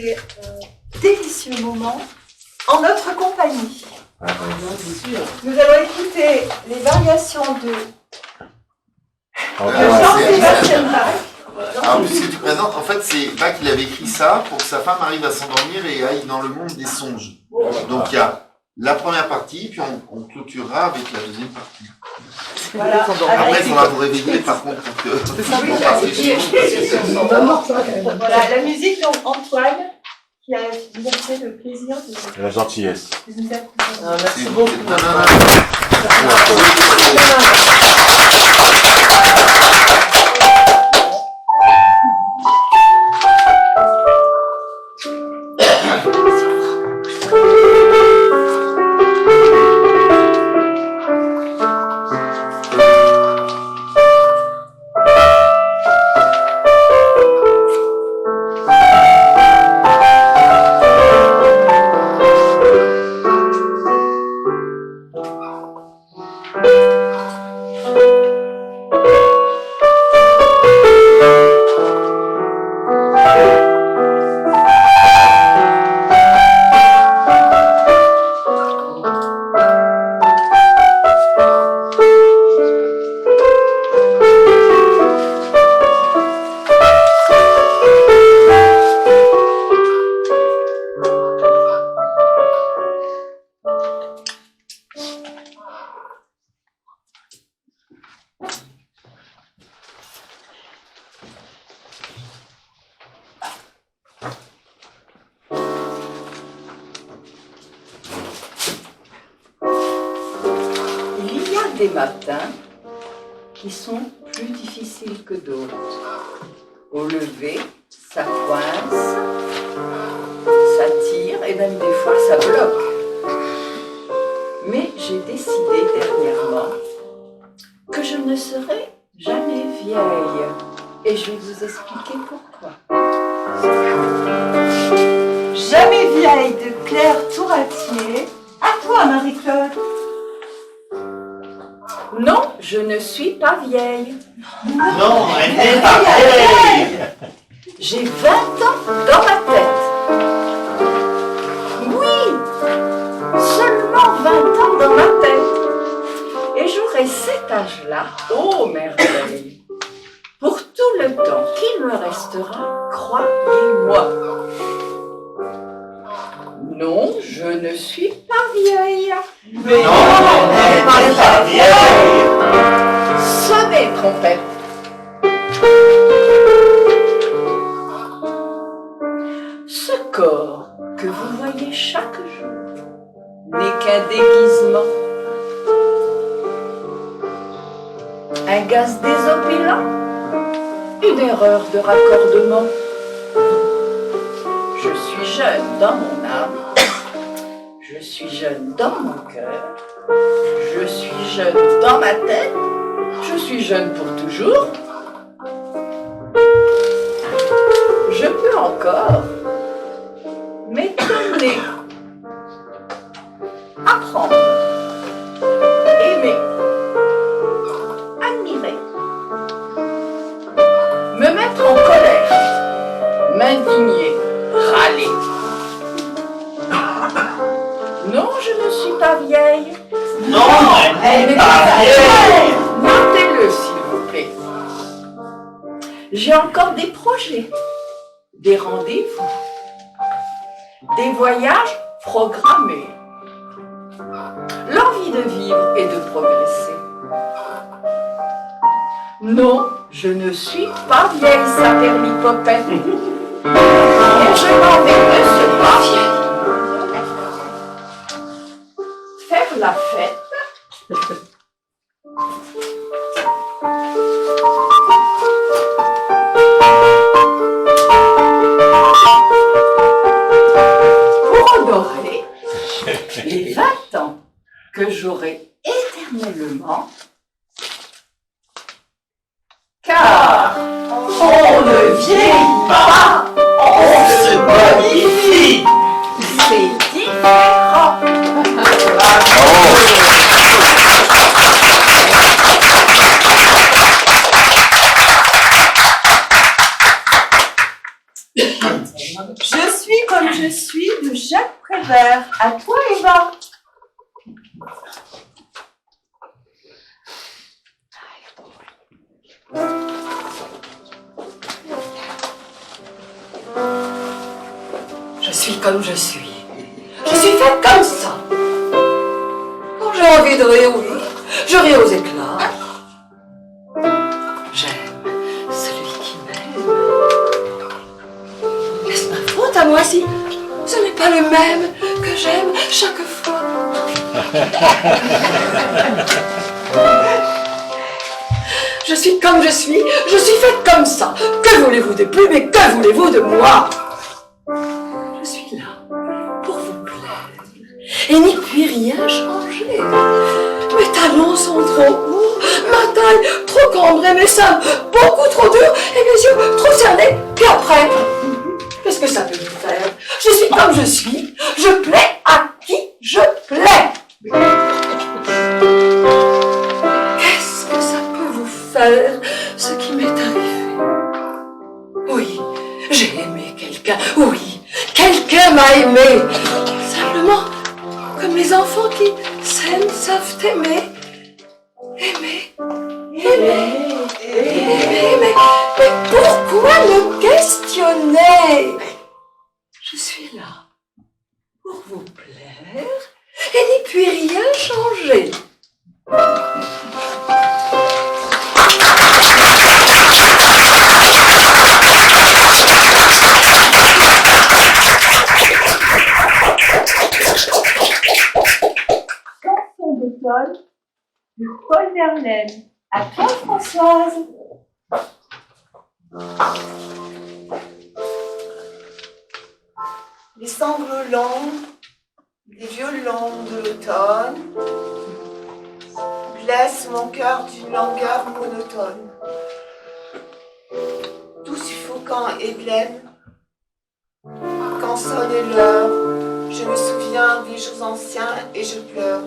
ces délicieux moments en notre compagnie. Nous allons écouter les variations de Jean-Sébastien Bach. Alors, puisque tu présentes, en fait, c'est Bach qui avait écrit ça pour que sa femme arrive à s'endormir et aille dans le monde des songes. Donc, il y a la première partie, puis on clôturera avec la deuxième partie. Voilà. Après, il faudra vous réveiller, par contre, pour que on passe les songes. Voilà, la musique, donc Antoine, qui nous a fait le plaisir de La gentillesse. nous accompagner. Merci beaucoup. Non, non, non. Des matins qui sont plus difficiles que d'autres. Au lever, ça coince, ça tire et même des fois ça bloque. Mais j'ai décidé dernièrement que je ne serai jamais vieille et je vais vous expliquer pourquoi. Jamais vieille de Claire Touratier. À toi, Marie-Claude. Non, je ne suis pas vieille. Non, elle n'est pas vieille. J'ai 20 ans dans ma tête. Oui, seulement 20 ans dans ma tête. Et j'aurai cet âge-là, oh merveille, pour tout le temps qu'il me restera, croyez-moi. Non, je ne suis pas vieille. Mais non, elle n'est pas vieille. Sonnez, trompette. Ce corps que vous voyez chaque jour n'est qu'un déguisement. Un gaz désopilant, une erreur de raccordement. Je suis jeune dans mon âme, je suis jeune dans mon cœur, je suis jeune dans ma tête, je suis jeune pour toujours. Je peux encore m'étonner, apprendre, aimer, admirer, me mettre en colère, m'indigner, râler. Non, je ne suis pas vieille. Non, elle n'est pas vieille. Notez-le, s'il vous plaît. J'ai encore des projets, des rendez-vous, des voyages programmés, l'envie de vivre et de progresser. Non, je ne suis pas vieille, saperlipopette. Et je m'en vais de ce pas faire la fête. Pour honorer les 20 ans que j'aurai éternellement, car on ne vieillit pas, on se bonifie. C'est différent. Je suis faire. À toi, Eva. Je suis comme je suis. Je suis faite comme ça. Quand j'ai envie de rire, oui, je ris aux éclats. J'aime celui qui m'aime. Est-ce ma faute à moi si ce n'est pas le même que j'aime chaque fois? Je suis comme je suis faite comme ça. Que voulez-vous de plus, mais que voulez-vous de moi? Je suis là pour vous plaire et n'y puis rien changer. Mes talons sont trop courts, ma taille trop cambrée, mes seins beaucoup trop durs et mes yeux trop cernés. Puis après, qu'est-ce que ça peut vous faire? Je suis comme je suis, je plais à qui je plais. Qu'est-ce que ça peut vous faire, ce qui m'est arrivé? Oui, j'ai aimé quelqu'un, oui, quelqu'un m'a aimé. Simplement, comme les enfants qui s'aiment savent aimer. Aimer. Mais pourquoi me questionner? Je suis là pour vous plaire et n'y puis rien changer. Chanson d'automne de Paul Verlaine. À toi, Françoise. Les sanglots longs, des violons de l'automne, blessent mon cœur d'une langueur monotone. Tout suffocant et blême, quand sonne l'heure, je me souviens des jours anciens et je pleure.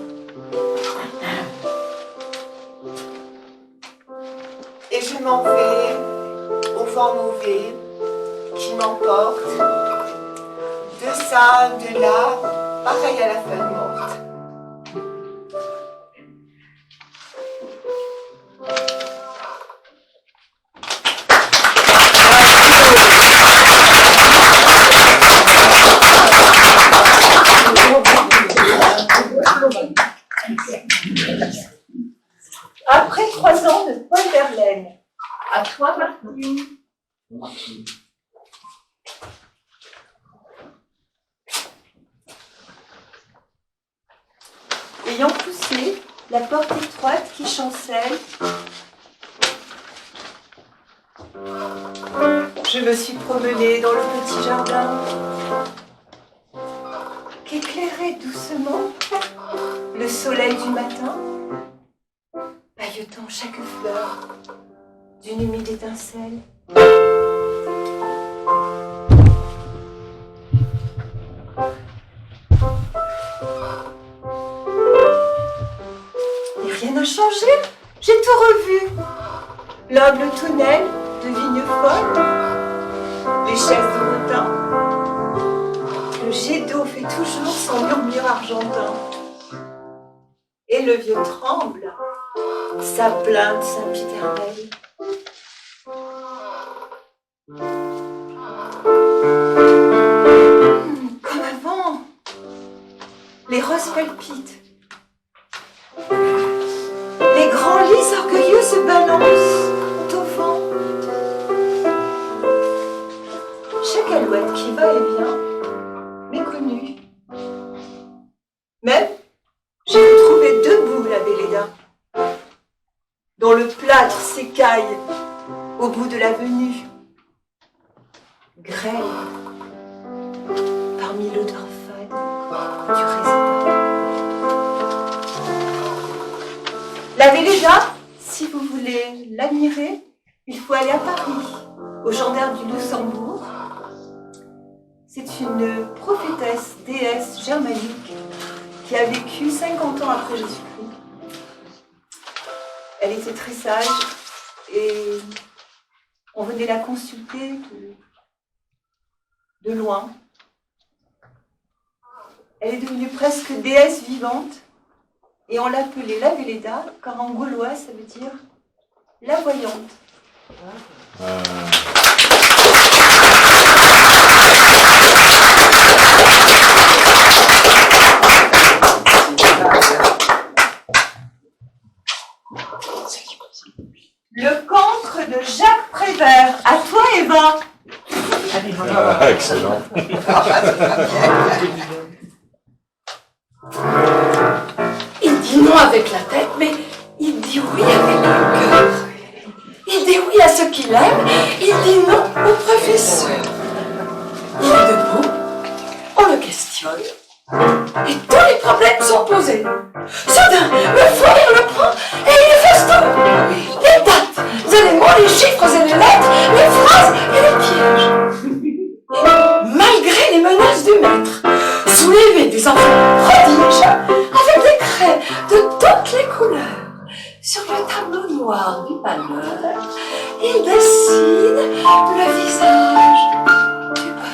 Et je m'en vais au vent mauvais qui m'emporte, de ça, de là, pareil à la feuille morte. Après 3 ans de Paul Verlaine. À toi, Martine. Ayant poussé la porte étroite qui chancelle, je me suis promenée dans le petit jardin qu'éclairait doucement le soleil du matin, pailletant chaque fleur d'une humide étincelle. Et rien n'a changé, j'ai tout revu. L'humble tonnelle de vigne folle, les chaises de rotin, le jet d'eau fait toujours son murmure argentin. Et le vieux tremble, sa plainte sempiternelle. Comme avant, les roses palpitent. Les grands lys orgueilleux se balancent au vent. Chaque alouette qui va et vient m'est connue. Même, j'ai retrouvé debout la Véleda, dont le plâtre s'écaille au bout de l'avenue. Grêle, parmi l'odeur fade du réséda. La Véleda, si vous voulez l'admirer, il faut aller à Paris, au gendarme du Luxembourg. C'est une prophétesse, déesse germanique qui a vécu 50 ans après Jésus-Christ. Elle était très sage et on venait la consulter de loin. Elle est devenue presque déesse vivante et on l'appelait la Véleda, car en gaulois ça veut dire la voyante. Le cancre de Jacques Prévert. À toi, Eva. Excellent. Il dit non avec la tête, mais il dit oui avec le cœur. Il dit oui à ceux qu'il aime, il dit non au professeur. Il est debout, on le questionne, et tous les problèmes sont posés. Soudain, le foyer le prend et il est festin. Les dates, les mots, les chiffres et les lettres, les phrases et les pièges. Malgré les menaces du maître, soulever des enfants prodiges, avec des craies de toutes les couleurs, sur le tableau noir du malheur, il dessine le visage du bonheur.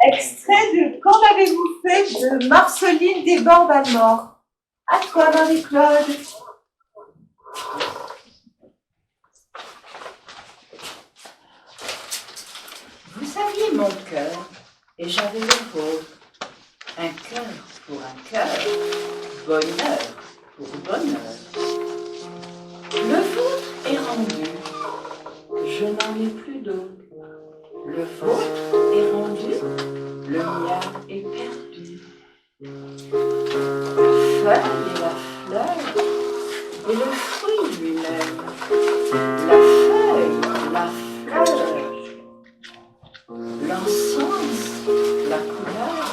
Extrait de Qu'en avez-vous fait de Marceline Desbordes-Valmore. À toi, Marie-Claude. Vous aviez mon cœur et j'avais le vôtre. Un cœur pour un cœur, bonheur pour bonheur. Le vôtre est rendu, je n'en ai plus d'autre. Le vôtre est rendu, le mien est perdu. La feuille et la fleur, et le fruit lui-même. La feuille, la fleur, l'encens, la couleur.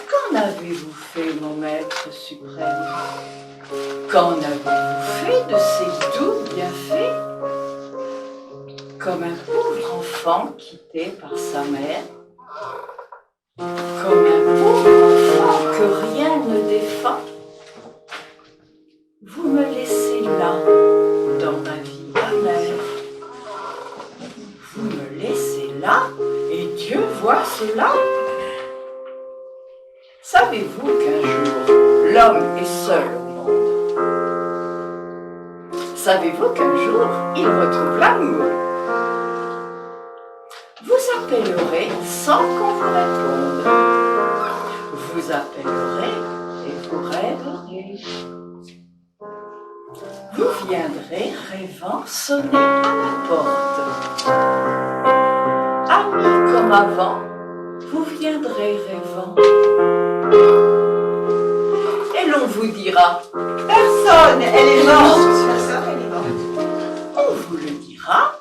Qu'en avez-vous fait, mon maître suprême? Qu'en avez-vous fait de ces doux bienfaits? Comme un pauvre enfant quitté par sa mère, comme un pauvre enfant que rien ne défend, vous me laissez là, dans ma vie amère. Vous me laissez là, et Dieu voit cela. Savez-vous qu'un jour, l'homme est seul au monde? Savez-vous qu'un jour, il retrouve l'amour? Vous appellerez sans qu'on vous réponde. Vous appellerez et vous rêverez. Vous viendrez rêvant sonner à la porte. Amis comme avant, vous viendrez rêvant. Et l'on vous dira, Personne, elle est morte. Personne, elle est morte. on vous le dira,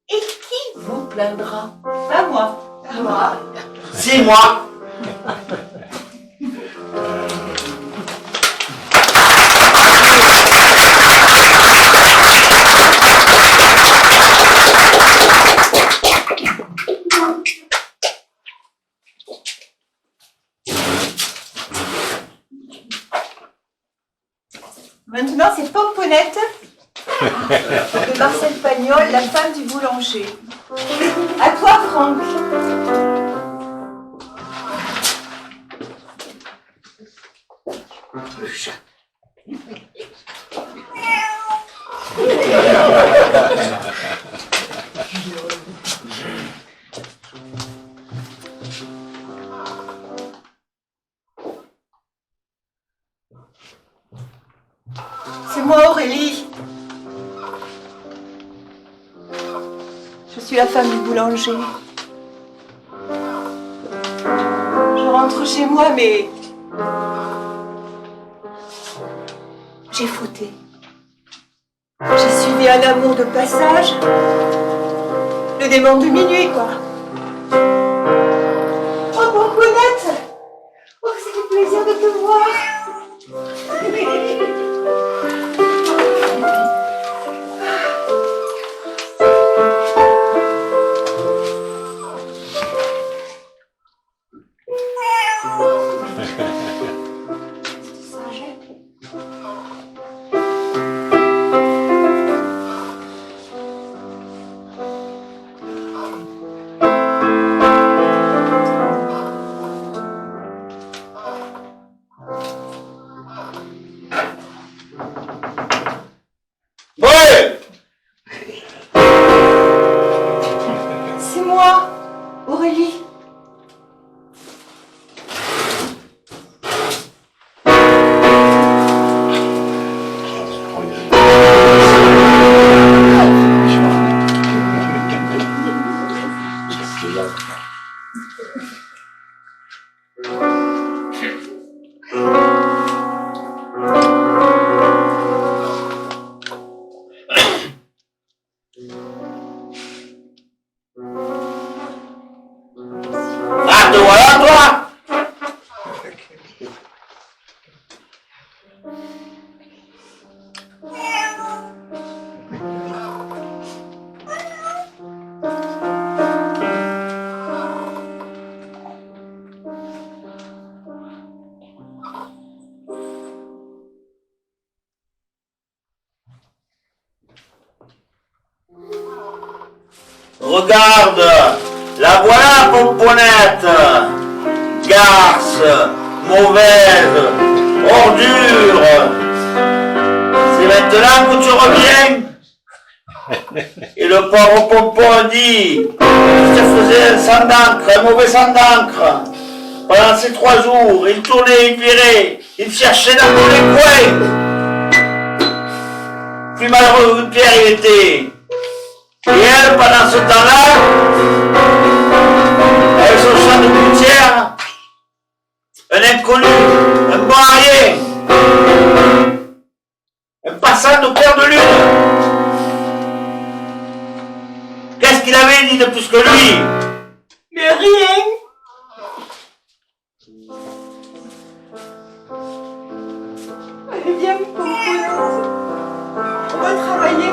et qui vous plaindra? Pas moi. À moi. C'est moi. Maintenant, c'est Pomponnette de Marcel Pagnol, la femme du boulanger. À toi, Franck. C'est moi, Aurélie. Je suis la femme du boulanger. Je rentre chez moi, mais j'ai fauté. J'ai suivi un amour de passage. Le démon de minuit, quoi. Oh, Pomponnette! Oh, c'est du plaisir de te voir. Regarde, la voilà, Pomponnette. Garce, mauvaise, ordure. C'est maintenant que tu reviens. Et le pauvre Pompon dit qu'il se faisait un sang d'encre, un mauvais sang d'encre. Pendant ces 3 jours, il tournait, il virait, il cherchait dans tous les coins. Plus malheureux que Pierre il était. Et elle, pendant ce temps-là, avec son chant de gouttière, un inconnu, un bon rien, un passant de clair de lune. Qu'est-ce qu'il avait dit de plus que lui? Mais rien. Allez, viens, Pomponnette. On va travailler.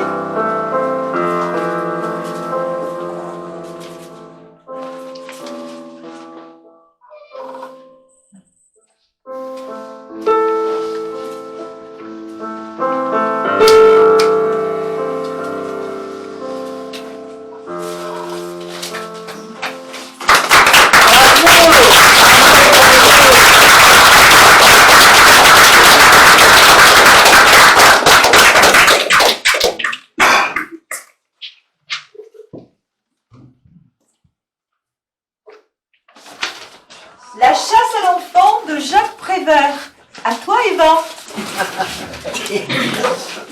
La chasse à l'enfant de Jacques Prévert. À toi, Eva.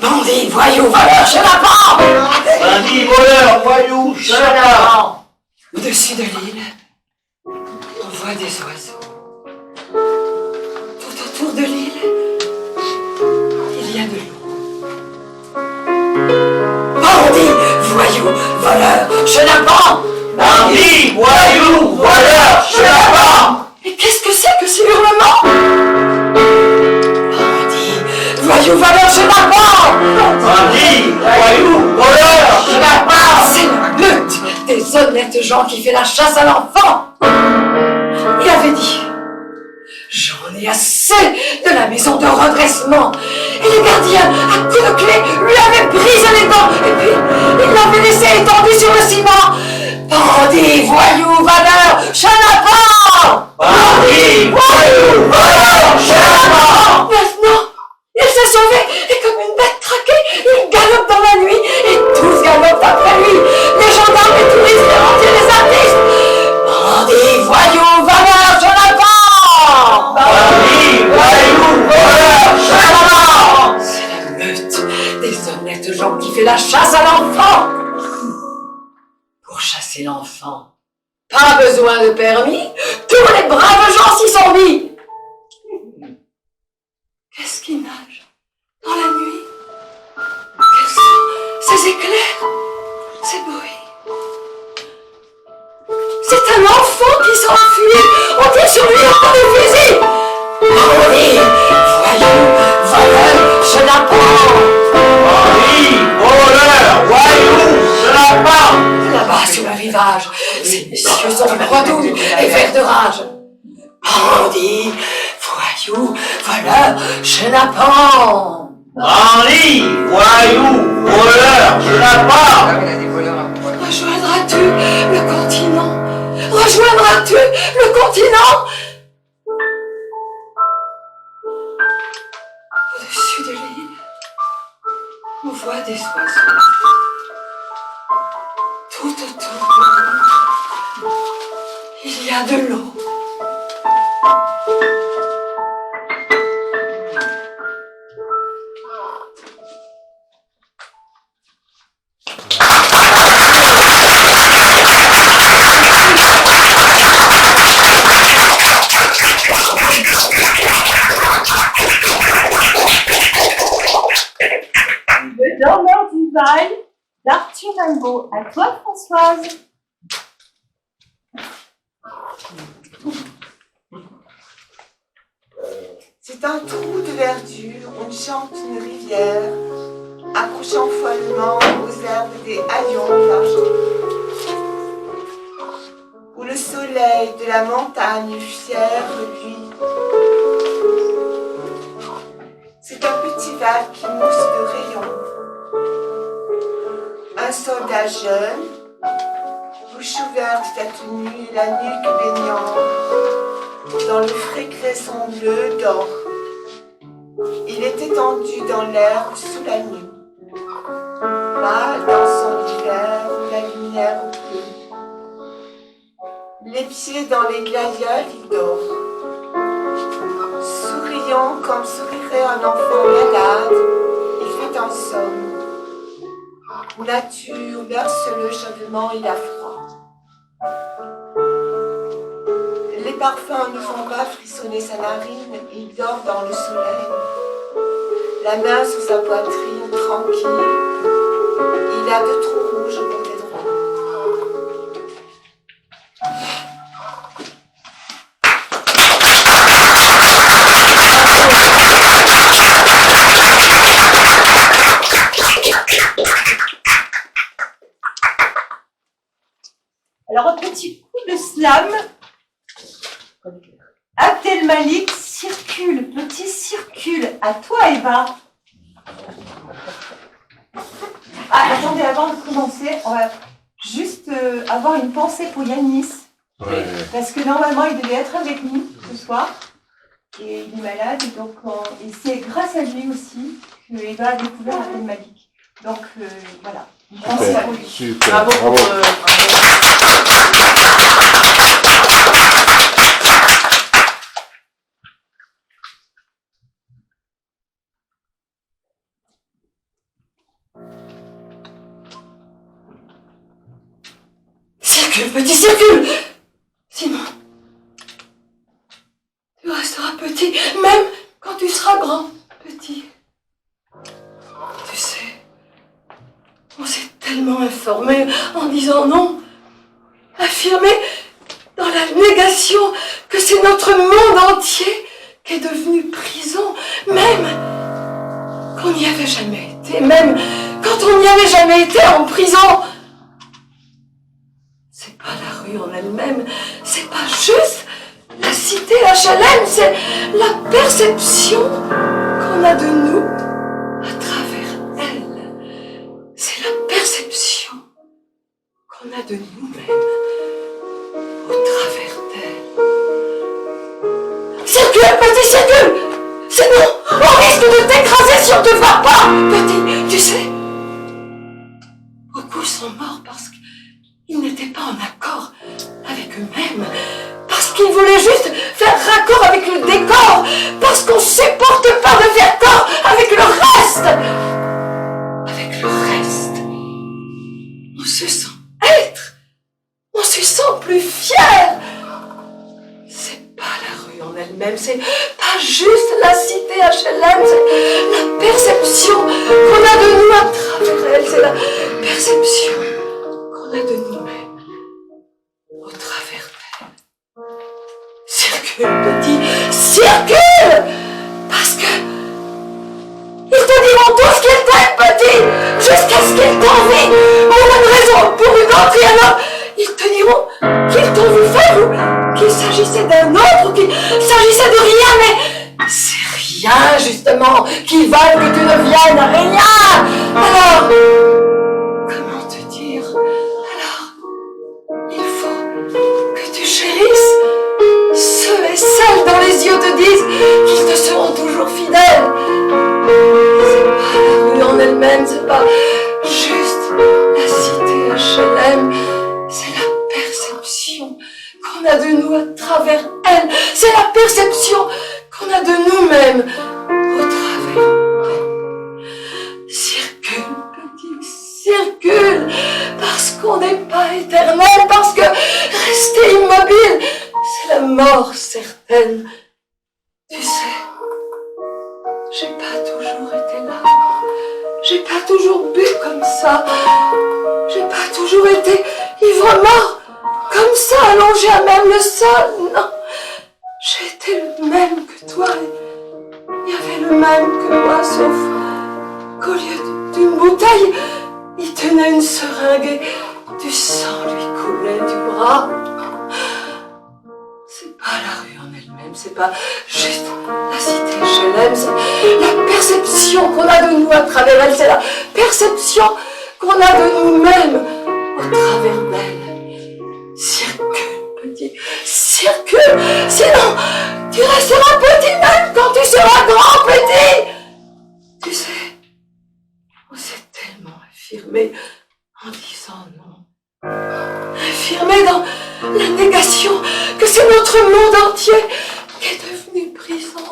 Bandit, voyou, voleur, chenapan! Bandit, voleur, voyou, chenapan. Au-dessus de l'île, on voit des oiseaux. Tout autour de l'île, il y a de l'eau. Bandit, voyou, voleur, chenapan! Bandit, voyou, voleur, chenapan. Mais qu'est-ce que c'est que ces hurlements? Bandit, voyou, voleur, chenapan! Bandit, voyou, voleur, chenapan. C'est la meute des honnêtes gens qui fait la chasse à l'enfant. Il avait dit, j'en ai assez de la maison de redressement. Et le gardien, à coups de clé, lui avait brisé les dents. Et puis, il l'avait laissé étendu sur le ciment. Bandit, voyou, voleur, chenapan! Bandit, voyou, voleur, chenapan. Maintenant, il s'est sauvé et comme une bête traquée, il galope dans la nuit et tous galopent après lui. Les gendarmes, les touristes, les rentiers, les artistes. Bandit, voyou, voleur, chenapan! Bandit, voyou, voleur, chenapan. C'est la meute des honnêtes gens qui fait la chasse à l'enfant. Pour chasser l'enfant, pas besoin de permis, tous les braves gens s'y sont mis. Qu'est-ce qui nage dans la nuit? Quels sont ces éclairs, ces bruits? C'est un enfant qui s'enfuit. On tire sur lui en des fusils. Bandit, voyou, voleur, chenapan. Bandit, voleur, voyou, chenapan. Là-bas, sur le rivage, ces messieurs sont bredouilles et verts de rage. Bandit, voyou, voleur, chenapan. Bandit, voyou, voleur, chenapan. Rejoindras-tu le continent? Rejoindras-tu le continent? Au-dessus de l'île, on voit des oiseaux. Tout autour de nous, il y a de l'eau. Le dormeur du Val d'Arthur Rimbaud. À toi, Françoise. C'est un trou de verdure, on chante une rivière, accrochant follement aux herbes des haillons d'argent, où le soleil de la montagne fier luit. C'est un petit val qui mousse de rayons. Un soldat jeune, ouverte, sa tenue et la nuque baignante dans le frais cresson bleu d'or. Il était tendu dans l'herbe sous la nuit, mâle dans son hiver où la lumière pleut. Les pieds dans les gladiales, il dort, souriant comme sourirait un enfant malade, il fait en somme. Nature berce le chevement et la froid. Les parfums ne font pas frissonner sa narine, il dort dans le soleil. La main sous sa poitrine, tranquille, il a deux trous rouges pour les droits. Alors, un petit coup de slam. Abdelmalik, circule, petit circule. À toi, Eva. Ah, attendez, avant de commencer, on va juste avoir une pensée pour Yanis. Ouais. Parce que normalement, il devait être avec nous ce soir. Et il est malade. Et donc, et c'est grâce à lui aussi que Eva a découvert Abdelmalik. Donc, voilà. Une pensée Super, pour lui. super, Bravo pour, bravo. Circule, petit, circule! Sinon, tu resteras petit, même quand tu seras grand, petit. Tu sais, on s'est tellement informé en disant non, affirmé dans la négation que c'est notre monde entier qui est devenu prison, même qu'on n'y avait jamais été, même quand on n'y avait jamais été en prison. C'est pas la rue en elle-même, c'est pas juste la cité HLM, c'est la perception qu'on a de nous à travers elle. C'est la perception qu'on a de nous-mêmes au travers d'elle. Circule, petit, circule! Sinon, on risque de t'écraser si on te voit pas, petit, tu sais. Beaucoup sont morts parce qu'ils n'étaient pas en accord avec eux-mêmes, parce qu'ils voulaient juste faire raccord avec le décor, parce qu'on supporte pas de faire corps avec le reste. Avec le reste, on se sent être, on se sent plus fier. C'est pas la rue en elle-même, c'est pas juste la cité HLM, c'est la perception qu'on a de nous à travers elle, c'est la perception qu'on a de nous-mêmes au travers d'elle. Circule, petit, circule! Parce que ils te diront tout ce qu'ils t'aiment, petit, jusqu'à ce qu'ils t'envient. Pour une raison, pour une autre, et alors, ils te diront qu'ils t'ont vu faire ou qu'il s'agissait d'un autre, ou qu'il s'agissait de rien, mais c'est rien, justement, qui valent que tu ne viennes à rien. Alors, comment te dire? Alors, il faut que tu chérisses ceux et celles dont les yeux te disent qu'ils te seront toujours fidèles. C'est pas la rue en elle-même, c'est pas juste la cité HLM, c'est la perception qu'on a de nous à travers elle, c'est la perception qu'on a de nous-mêmes au travers d'elle. Circule, petit, circule, parce qu'on n'est pas éternel, parce que rester immobile, c'est la mort certaine. Tu sais, j'ai pas toujours été là. J'ai pas toujours bu comme ça. J'ai pas toujours été ivre-mort, comme ça, allongé à même le sol. Non, j'ai été le même que toi. Il y avait le même que moi, sauf qu'au lieu d'une bouteille, il tenait une seringue et du sang lui coulait du bras. C'est pas la rue en elle-même, c'est pas juste la cité HLM, c'est la perception qu'on a de nous à travers elle, c'est la perception qu'on a de nous-mêmes au travers d'elle. Circule, petit, circule, sinon tu resteras petit même quand tu seras grand, petit. Tu sais, on s'est tellement affirmé en disant non. Affirmé dans la négation que c'est notre monde entier qui est devenu prison.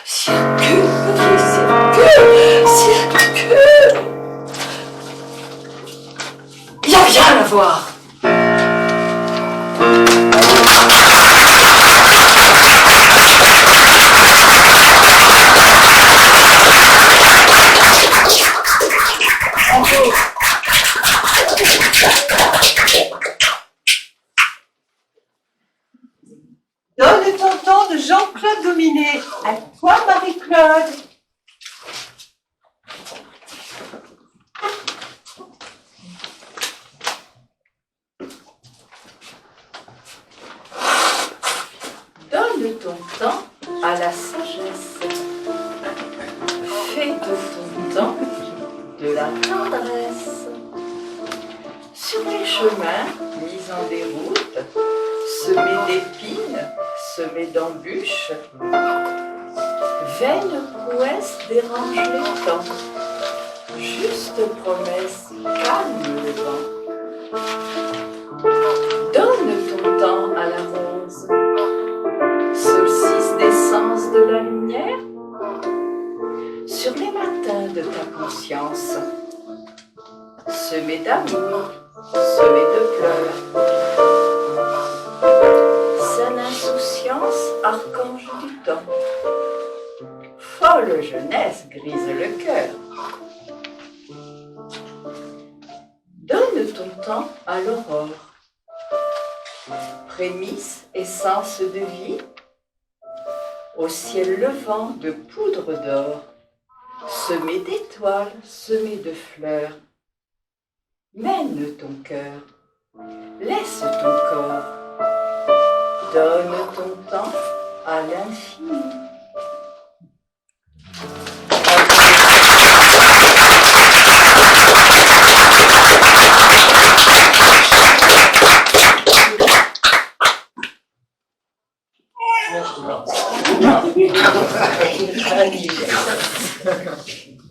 Circule, petit, circule, circule. Il n'y a rien à voir. Donne ton temps de Jean-Claude Dominé. À toi, Marie-Claude. Donne ton temps à la sagesse. Fais de ton temps de la tendresse. Sur les chemins mis en déroute, semés d'épines, semés d'embûches, vaine prouesse dérange les temps. Juste promesse calme le vent. Donne ton temps à la rose. Solstice d'essence de la lumière. Sur les matins de ta conscience, semés d'amour, semés de pleurs. Saine insouciance, archange du temps. Folle jeunesse grise le cœur. Donne ton temps à l'aurore. Prémisse, essence de vie. Au ciel levant de poudre d'or. Semé d'étoiles, semé de fleurs. Mène ton cœur, laisse ton corps. Donne ton temps à l'infini.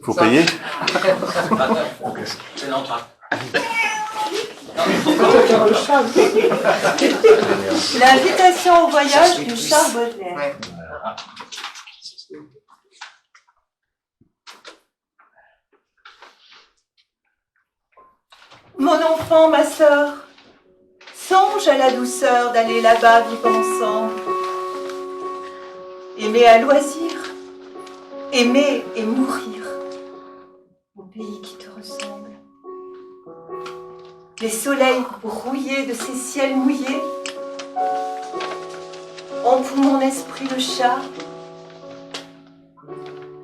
Faut payer? C'est l'entracte. L'invitation au voyage de Charles Baudelaire. Mon enfant, ma sœur, songe à la douceur d'aller là-bas vivre ensemble. Aimer à loisir, aimer et mourir au pays qui te ressemble. Les soleils brouillés de ces ciels mouillés ont pour mon esprit le charme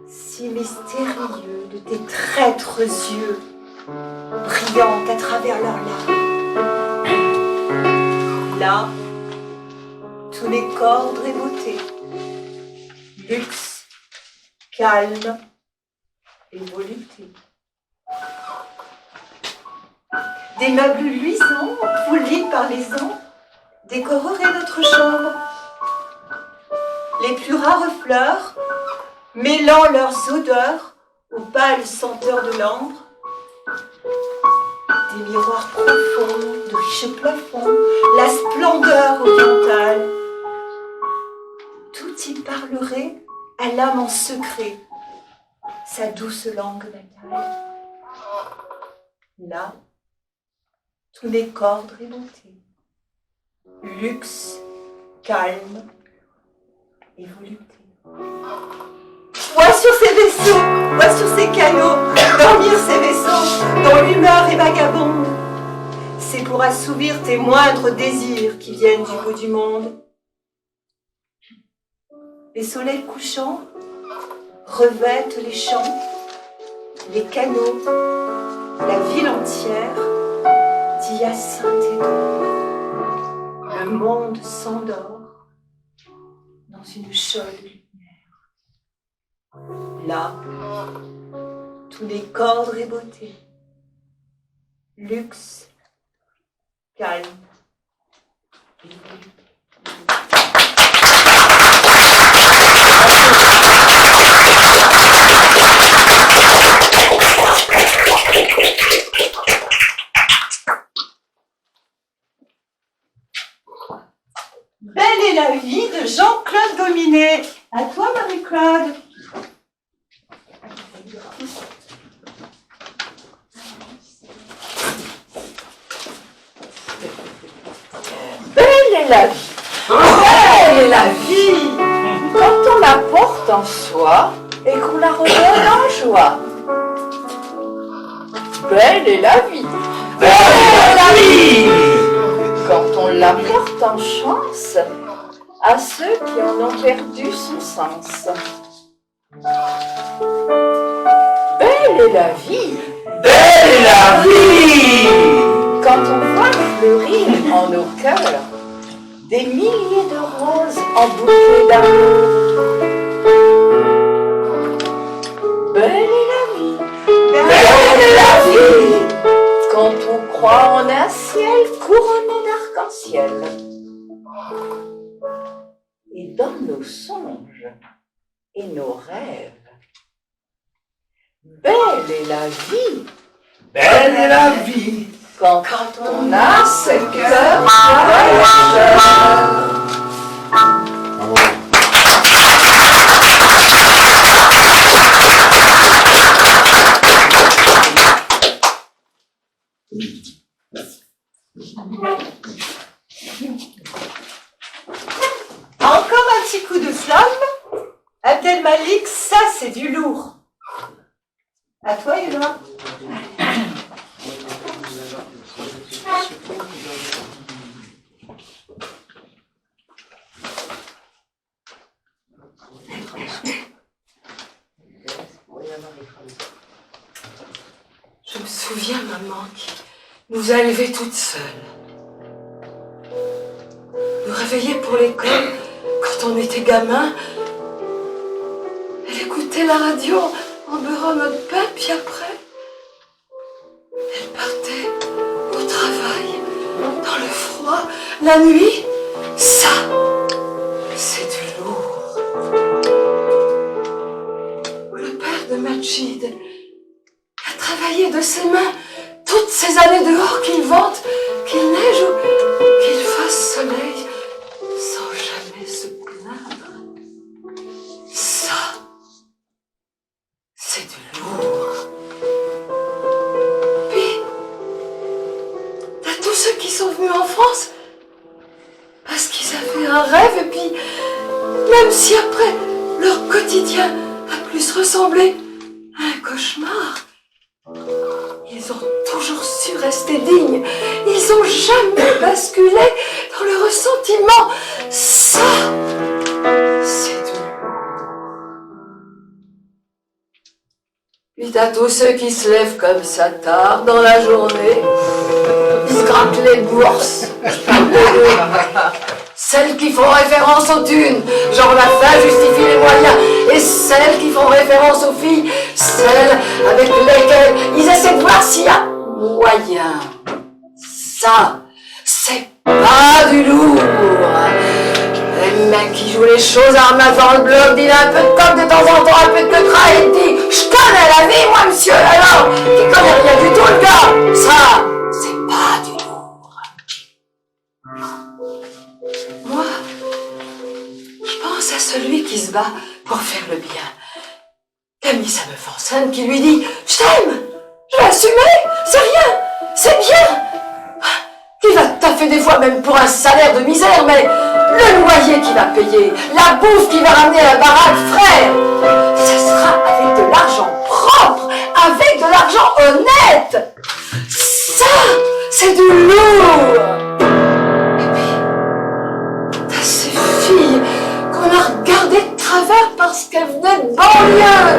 si mystérieux de tes traîtres yeux brillant à travers leurs larmes. Là, tout n'est qu'ordre et beauté, luxe, calme et volupté. Des meubles luisants, polis par les ans, décoreraient notre chambre. Les plus rares fleurs, mêlant leurs odeurs aux pâles senteurs de l'ambre. Des miroirs profonds, de riches plafonds, la splendeur orientale. Tout y parlerait à l'âme en secret, sa douce langue natale. Là, tout n'est qu'ordre et beauté, luxe, calme et volupté. Vois sur ces vaisseaux, vois sur ces canaux, dormir ces vaisseaux dont l'humeur est vagabonde. C'est pour assouvir tes moindres désirs qui viennent du bout du monde. Les soleils couchants revêtent les champs, les canaux, la ville entière d'hyacinthe et d'or. Le monde s'endort dans une chaude lumière. Là, tout n'est qu'ordre et beauté, luxe, calme Belle est la vie de Jean-Claude Dominet. À toi, Marie-Claude. Belle est la vie. Belle est la vie. Quand on la porte en soi et qu'on la redonne en joie. Belle est la vie. Belle est la vie. Quand on la porte en chance à ceux qui en ont perdu son sens. Belle est la vie. Belle est la vie. Quand on voit fleurir en nos cœurs des milliers de roses en bouquet d'amour. Belle est la vie. Belle est la vie. Quand on croit en un ciel couronné d'arc-en-ciel. Et dans nos songes et nos rêves. Belle est la vie. Belle est la vie. Quand on a ce cœur voyageur. Encore un petit coup de flamme. Abdel Malik, ça c'est du lourd. À toi, Yuna. Je me souviens, maman, qui nous a élevés toutes seules. Nous réveillait pour l'école quand on était gamin. Elle écoutait la radio en beurrant notre pain, puis après, elle partait au travail, dans le froid, la nuit. Ça, c'est du lourd. Le père de Majid a travaillé de ses mains toutes ces années dehors, qu'il vente, qu'il neige ou qu'il fasse soleil, sans jamais se plaindre. Ça, c'est du lourd. Puis, t'as tous ceux qui sont venus en France parce qu'ils avaient un rêve, et puis, même si après, leur quotidien a plus ressemblé à un cauchemar, ils ont toujours su rester dignes. Ils ont jamais basculé dans le ressentiment. Ça, c'est du lourd. Puis t'as tous ceux qui se lèvent comme ça tard dans la journée. Ils se grattent les bourses. Je parle de eux. Celles qui font référence aux thunes, genre la fin justifie les moyens, et celles qui font référence aux filles, celles avec lesquelles ils essaient de voir s'il y a moyen. Ça, c'est pas du lourd. Les mecs qui jouent les choses à ramassant le bloc, disent un peu de coque de temps en temps, un peu de gras, et dit « Je connais la vie, moi, monsieur, alors, qui connaît rien du tout, le gars. » Ça, c'est pas du lourd. Moi, je pense à celui qui se bat pour faire le bien. Camille Samefansen qui lui dit « Je t'aime, je vais assumer, c'est rien, c'est bien !» Qui va taffer des fois même pour un salaire de misère, mais le loyer qu'il va payer, la bouffe qu'il va ramener à la baraque, frère, ce sera avec de l'argent propre, avec de l'argent honnête. Ça, c'est du lourd. Et puis, t'as ces filles qu'on a regardées de travers parce qu'elles venaient de banlieue,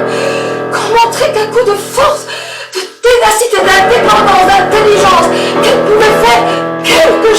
qu'on montrait qu'un coup de force, de ténacité, d'indépendance, d'intelligence, qu'elles pouvaient faire quelque